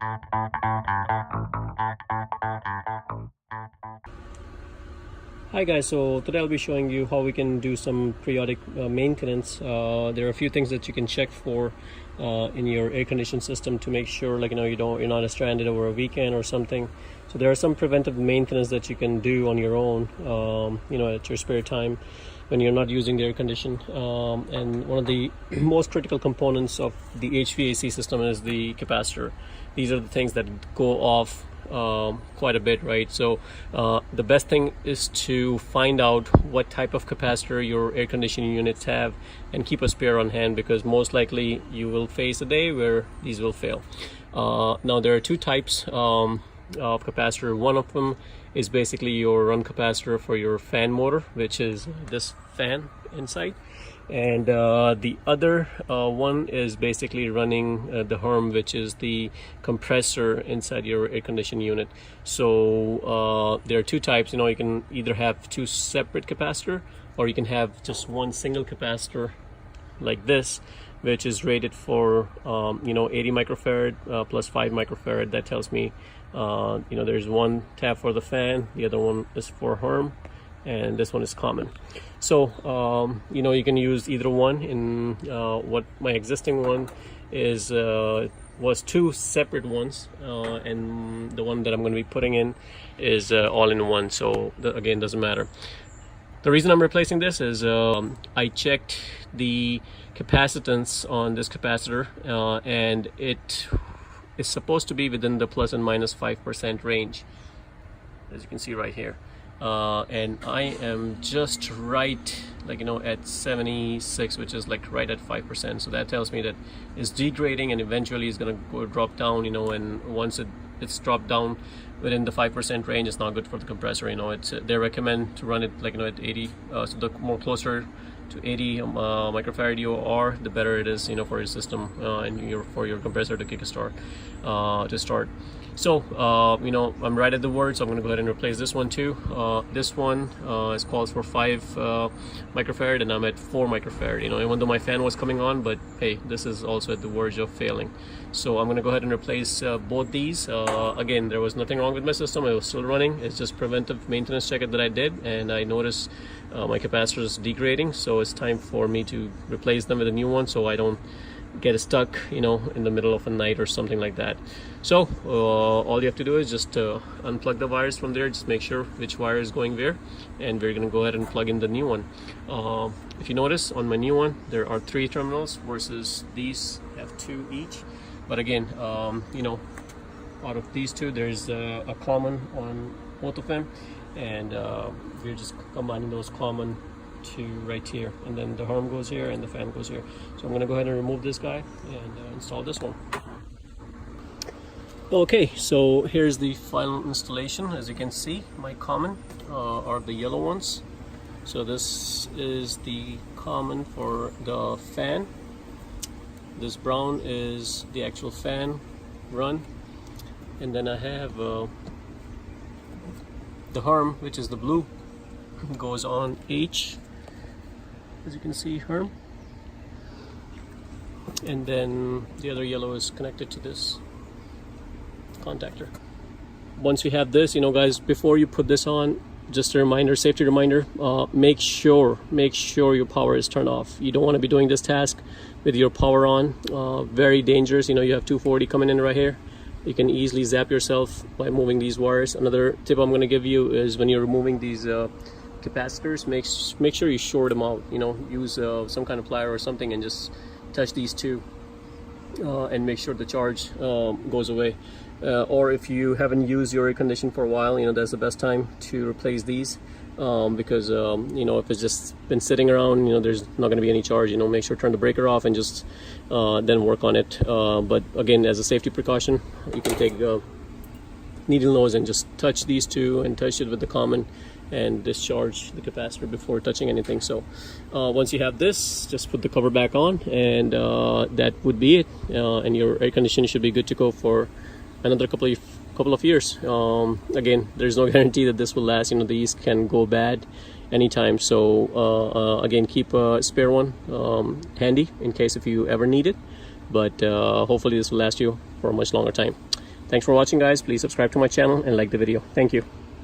Hi guys, so today I'll be showing you how we can do some periodic maintenance. There are a few things that you can check for in your air conditioning system to make sure, like, you're not stranded over a weekend or something. So there are some preventive maintenance that you can do on your own, at your spare time when you're not using the air condition. And one of the most critical components of the HVAC system is the capacitor. These are the things that go off quite a bit, right? So the best thing is to find out what type of capacitor your air conditioning units have and keep a spare on hand, because most likely you will face a day where these will fail. Now there are two types of capacitor. One of them is basically your run capacitor for your fan motor, which is this fan inside, and the other one is basically running the HRM, which is the compressor inside your air conditioning unit. So there are two types. You can either have two separate capacitor, or you can have just one single capacitor like this, which is rated for 80 microfarad plus 5 microfarad. That tells me there's one tab for the fan, the other one is for HRM, and this one is common. So you can use either one. In what my existing one is was two separate ones, and the one that I'm going to be putting in is all in one, so again, doesn't matter. The reason I'm replacing this is I checked the capacitance on this capacitor, and it is supposed to be within the plus and minus 5% range, as you can see right here. And I am just right, at 76, which is like right at 5%. So that tells me that it's degrading, and eventually it's going to drop down, and once it's dropped down within the 5% range, it's not good for the compressor. They recommend to run it at 80, so the more closer to 80 microfarad you are, the better it is, for your system and for your compressor to start. So I'm right at the word, so I'm going to go ahead and replace this one too. This one is calls for 5 microfarad, and I'm at 4 microfarad. Even though my fan was coming on, but hey, this is also at the verge of failing. So I'm going to go ahead and replace both these. Again, there was nothing wrong with my system. It was still running. It's just preventive maintenance check that I did, and I noticed my capacitor is degrading. So it's time for me to replace them with a new one, so I don't get stuck in the middle of a night or something like that. So all you have to do is just unplug the wires from there. Just make sure which wire is going where, and we're going to go ahead and plug in the new one. If you notice, on my new one there are 3 terminals versus these have 2 each. But again, out of these 2, there's a common on both of them, and we're just combining those common to right here, and then the HRM goes here and the fan goes here. So I'm going to go ahead and remove this guy and install this one. Okay, so here's the final installation. As you can see, my common are the yellow ones. So this is the common for the fan. This brown is the actual fan run, and then I have the HRM, which is the blue, goes on H, as you can see, HRM, and then the other yellow is connected to this contactor. Once we have this, guys, before you put this on, just a reminder, safety reminder, make sure your power is turned off. You don't want to be doing this task with your power on. Very dangerous. You have 240 coming in right here. You can easily zap yourself by moving these wires. Another tip I'm going to give you is, when you're removing these capacitors, make sure you short them out. Use some kind of plier or something and just touch these two and make sure the charge goes away. Or if you haven't used your air conditioner for a while, that's the best time to replace these, because if it's just been sitting around, there's not going to be any charge. Make sure to turn the breaker off and just then work on it. But again, as a safety precaution, you can take needle nose and just touch these two and touch it with the common and discharge the capacitor before touching anything. So once you have this, just put the cover back on, and that would be it, and your air conditioning should be good to go for another couple of years. Again, there's no guarantee that this will last. These can go bad anytime, so again, keep a spare one handy in case if you ever need it, but hopefully this will last you for a much longer time. Thanks for watching, guys. Please subscribe to my channel and like the video. Thank you.